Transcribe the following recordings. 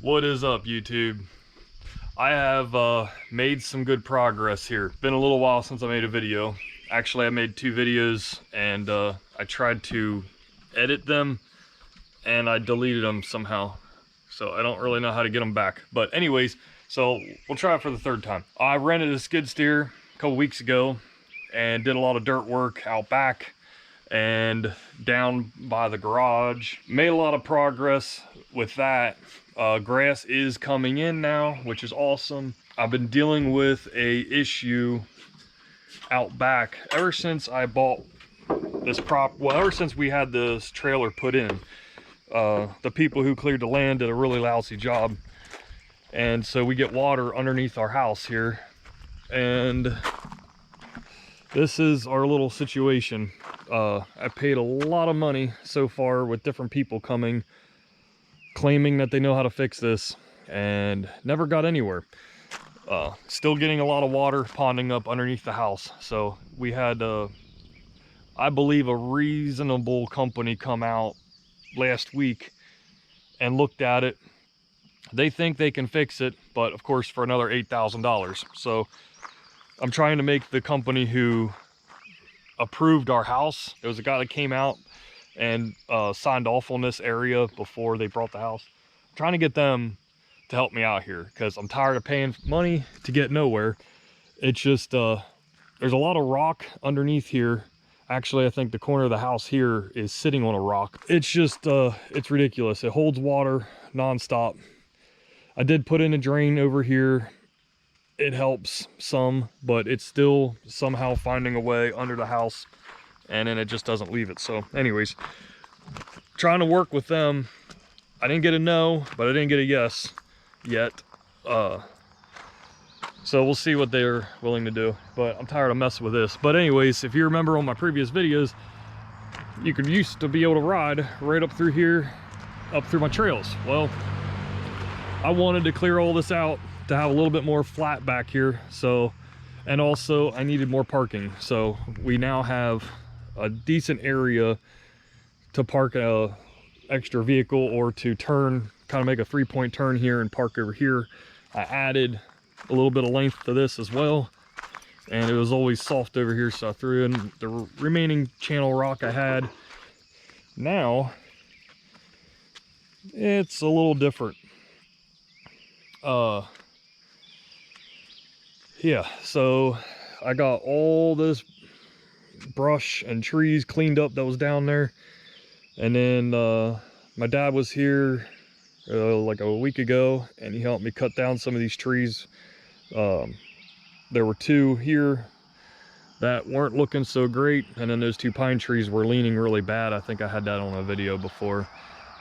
What is up, YouTube? I have made some good progress here. Been a little while since I made a video. Actually, I made 2 videos and I tried to edit them and I deleted them somehow. So I don't really know how to get them back. But anyways, so we'll try it for the 3rd time. I rented a skid steer a couple weeks ago and did a lot of dirt work out back and down by the garage. Made a lot of progress with that. Grass is coming in now, which is awesome. I've been dealing with a issue out back ever since I bought this ever since we had this trailer put in. The people who cleared the land did a really lousy job, and so we get water underneath our house here, and this is our little situation. I paid a lot of money so far with different people coming, claiming that they know how to fix this, and never got anywhere. Still getting a lot of water ponding up underneath the house. So we had, I believe, a reasonable company come out last week and looked at it. They think they can fix it, but of course for another $8,000. So I'm trying to make the company who approved our house, there was a guy that came out and signed off on this area before they brought the house. I'm trying to get them to help me out here because I'm tired of paying money to get nowhere. It's just there's a lot of rock underneath here. Actually, I think the corner of the house here is sitting on a rock. It's just it's ridiculous. It holds water nonstop. I did put in a drain over here. It helps some, but it's still somehow finding a way under the house, and then it just doesn't leave it. So anyways, trying to work with them. I didn't get a no, but I didn't get a yes yet. So we'll see what they're willing to do, but I'm tired of messing with this. But anyways, if you remember on my previous videos, you could used to be able to ride right up through here, up through my trails. Well, I wanted to clear all this out to have a little bit more flat back here. So, and also I needed more parking. So we now have a decent area to park a extra vehicle, or to turn, kind of make a 3-point turn here and park over here. I added a little bit of length to this as well, and it was always soft over here, so I threw in the remaining channel rock I had. Now it's a little different. Yeah, so I got all this brush and trees cleaned up that was down there, and then my dad was here like a week ago, and he helped me cut down some of these trees. There were 2 here that weren't looking so great, and then those 2 pine trees were leaning really bad. I think I had that on a video before,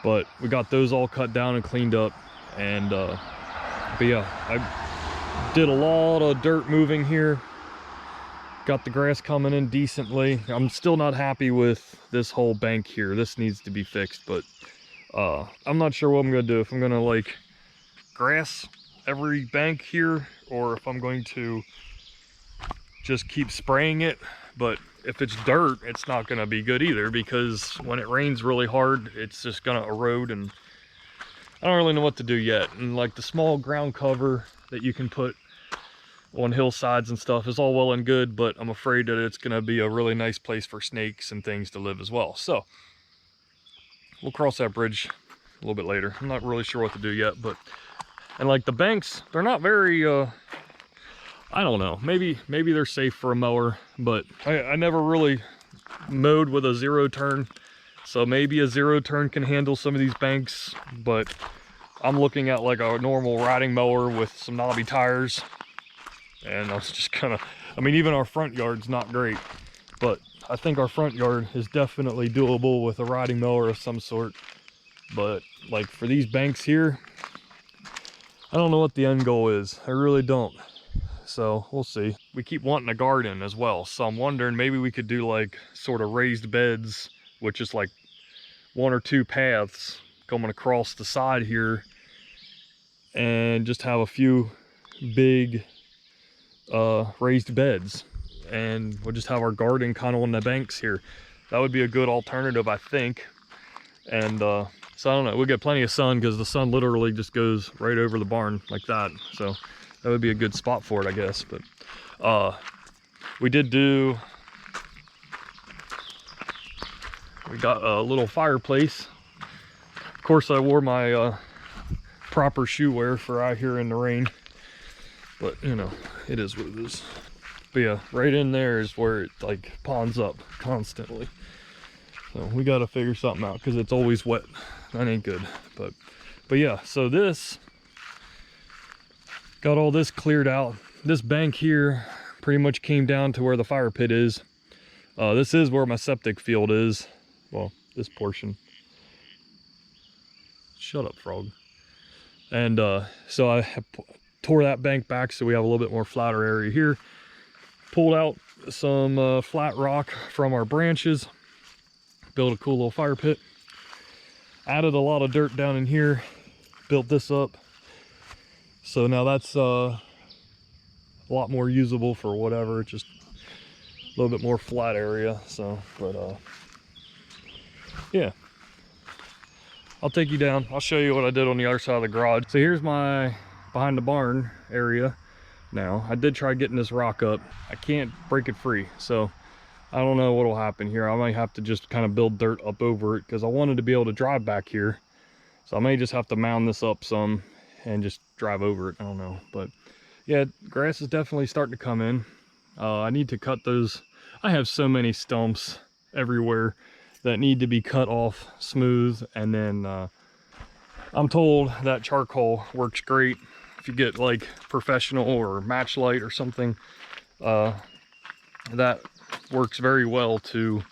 but we got those all cut down and cleaned up. And but yeah, I did a lot of dirt moving here, got the grass coming in decently. I'm still not happy with this whole bank here. This needs to be fixed, but I'm not sure what I'm gonna do. If I'm gonna like grass every bank here, or if I'm going to just keep spraying it. But if it's dirt, it's not gonna be good either, because when it rains really hard, it's just gonna erode, and I don't really know what to do yet. And like the small ground cover that you can put on hillsides and stuff is all well and good, but I'm afraid that it's gonna be a really nice place for snakes and things to live as well. So we'll cross that bridge a little bit later. I'm not really sure what to do yet, but, and like the banks, they're not very, I don't know, maybe they're safe for a mower, but I never really mowed with a 0 turn. So maybe a 0 turn can handle some of these banks, but I'm looking at like a normal riding mower with some knobby tires. And I was just kind of, I mean, even our front yard's not great, but I think our front yard is definitely doable with a riding mower of some sort. But like for these banks here, I don't know what the end goal is. I really don't. So we'll see. We keep wanting a garden as well, so I'm wondering maybe we could do like sort of raised beds, which is like 1 or 2 paths coming across the side here, and just have a few big raised beds, and we'll just have our garden kind of on the banks here. That would be a good alternative, I think. And So I don't know, we'll get plenty of sun because the sun literally just goes right over the barn like that. So that would be a good spot for it, I guess. But we got a little fireplace. Of course, I wore my proper shoe wear for out here in the rain, but you know, it is what it is. But yeah, right in there is where it like ponds up constantly. So we got to figure something out because it's always wet. That ain't good. But yeah, so this got all this cleared out. This bank here pretty much came down to where the fire pit is. This is where my septic field is. Well, this portion. Shut up, frog. And so I tore that bank back so we have a little bit more flatter area here. Pulled out some flat rock from our branches. Built a cool little fire pit. Added a lot of dirt down in here. Built this up. So now that's a lot more usable for whatever. Just a little bit more flat area. So, but yeah. I'll take you down. I'll show you what I did on the other side of the garage. So here's my behind the barn area. Now, I did try getting this rock up. I can't break it free. So I don't know what will happen here. I might have to just kind of build dirt up over it because I wanted to be able to drive back here. So I may just have to mound this up some and just drive over it. I don't know. But yeah, grass is definitely starting to come in. I need to cut those. I have so many stumps everywhere that need to be cut off smooth. And then I'm told that charcoal works great if you get like professional or match light or something. That works very well to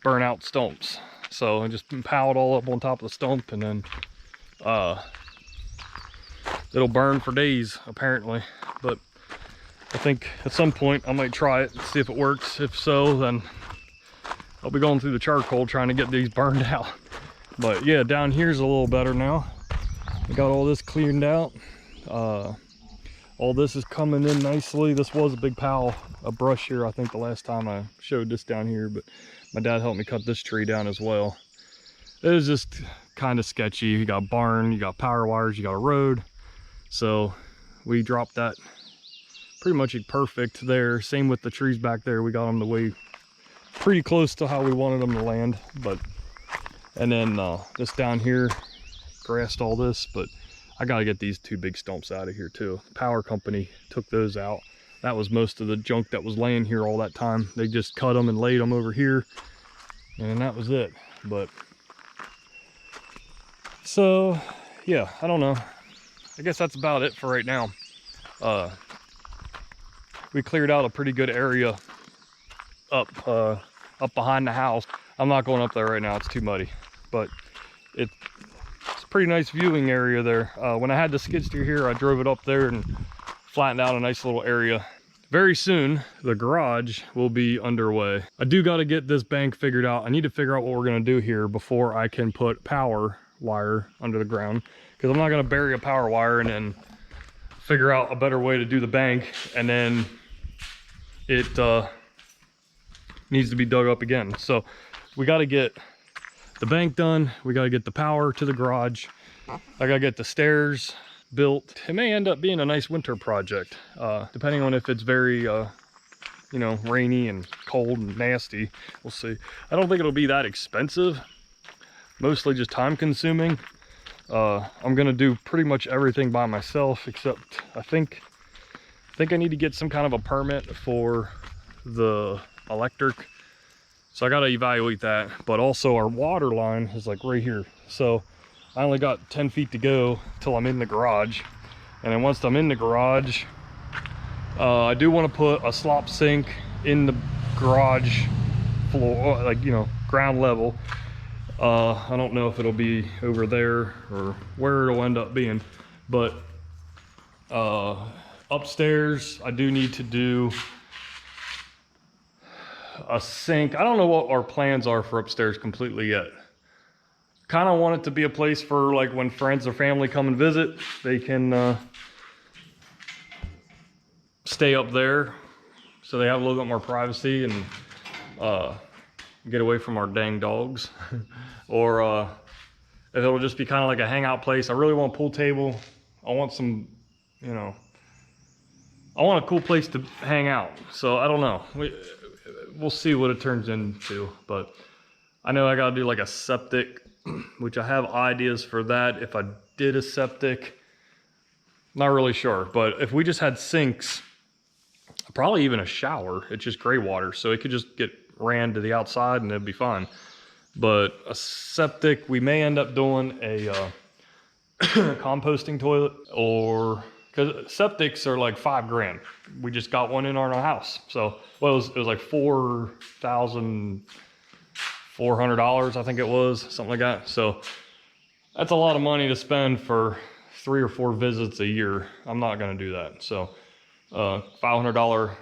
burn out stumps. So I just pile it all up on top of the stump, and then it'll burn for days apparently. But I think at some point I might try it and see if it works. If so, then I'll be going through the charcoal trying to get these burned out. But yeah, down here's a little better now. I got all this cleaned out. All this is coming in nicely. This was a big pile of brush here, I think the last time I showed this down here, but my dad helped me cut this tree down as well. It was just kind of sketchy. You got a barn, you got power wires, you got a road. So we dropped that pretty much perfect there. Same with the trees back there. We got them the way pretty close to how we wanted them to land. But and then this down here, grassed all this, but I got to get these two big stumps out of here too. The power company took those out. That was most of the junk that was laying here all that time. They just cut them and laid them over here, and that was it. But so yeah, I don't know. I guess that's about it for right now. We cleared out a pretty good area up behind the house. I'm not going up there right now, it's too muddy, but it's a pretty nice viewing area there. When I had the skid steer here, I drove it up there and flattened out a nice little area. Very soon, the garage will be underway. I do got to get this bank figured out. I need to figure out what we're going to do here before I can put power wire under the ground, because I'm not going to bury a power wire and then figure out a better way to do the bank, and then it needs to be dug up again. So we got to get the bank done. We got to get the power to the garage. I got to get the stairs built. It may end up being a nice winter project, depending on if it's very you know, rainy and cold and nasty. We'll see. I don't think it'll be that expensive, mostly just time consuming. I'm gonna do pretty much everything by myself, except I think I need to get some kind of a permit for the electric. So I gotta evaluate that. But also our water line is like right here. So I only got 10 feet to go till I'm in the garage. And then once I'm in the garage, I do want to put a slop sink in the garage floor, like, you know, ground level. I don't know if it'll be over there or where it'll end up being, but upstairs I do need to do a sink. I don't know what our plans are for upstairs completely yet. Kind of want it to be a place for like when friends or family come and visit, they can stay up there so they have a little bit more privacy and get away from our dang dogs. Or if it'll just be kind of like a hangout place. I really want a pool table. I want some, you know, I want a cool place to hang out. So I don't know. We'll see what it turns into, but I know I gotta do like a septic, which I have ideas for that. If I did a septic, not really sure, but if we just had sinks, probably even a shower, it's just gray water, so it could just get ran to the outside and it'd be fine. But a septic, we may end up doing a composting toilet, or because septics are like $5 grand. We just got one in our house, so well, it was like $4,400, I think it was, something like that. So that's a lot of money to spend for 3 or 4 visits a year. I'm not going to do that. So $500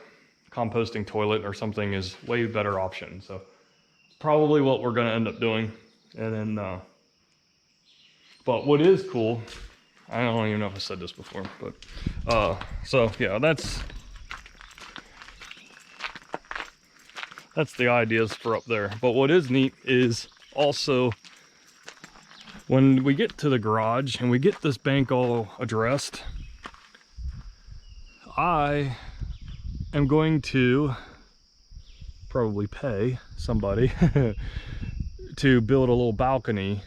composting toilet or something is way better option. So probably what we're going to end up doing. And then but what is cool, I don't even know if I said this before, but so yeah, that's the ideas for up there. But what is neat is also when we get to the garage and we get this bank all addressed, I am going to probably pay somebody to build a little balcony.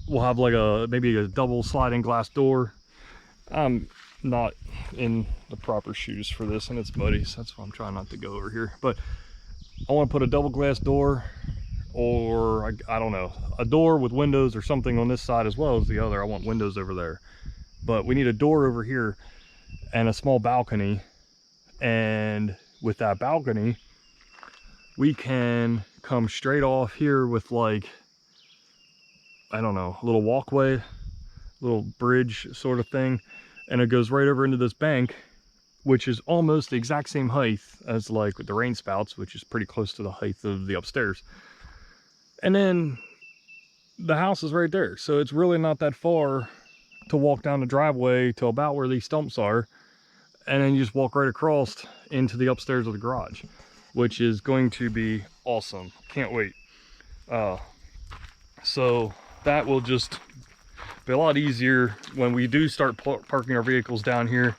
We'll have like maybe a double sliding glass door. I'm not in the proper shoes for this and it's muddy, so that's why I'm trying not to go over here. But I want to put a double glass door, or I don't know, a door with windows or something on this side as well as the other. I want windows over there, but we need a door over here and a small balcony. And with that balcony, we can come straight off here with like, I don't know, a little walkway, little bridge sort of thing, and it goes right over into this bank, which is almost the exact same height as like the rain spouts, which is pretty close to the height of the upstairs. And then the house is right there, so it's really not that far to walk down the driveway to about where these stumps are, and then you just walk right across into the upstairs of the garage, which is going to be awesome. Can't wait. So that will just be a lot easier when we do start parking our vehicles down here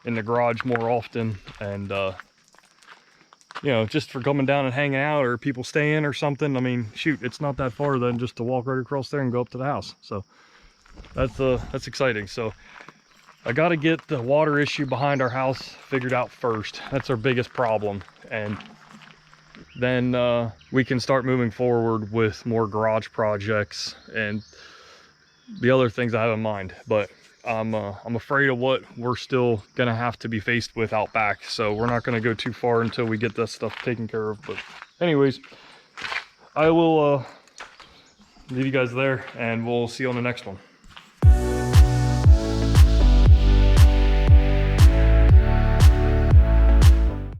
in the garage more often, and you know, just for coming down and hanging out, or people staying or something. I mean, shoot, it's not that far then just to walk right across there and go up to the house. So that's exciting. So I got to get the water issue behind our house figured out first. That's our biggest problem, and then we can start moving forward with more garage projects and the other things I have in mind. But I'm afraid of what we're still gonna have to be faced with out back, so we're not gonna go too far until we get this stuff taken care of. But anyways, I will leave you guys there, and we'll see you on the next one.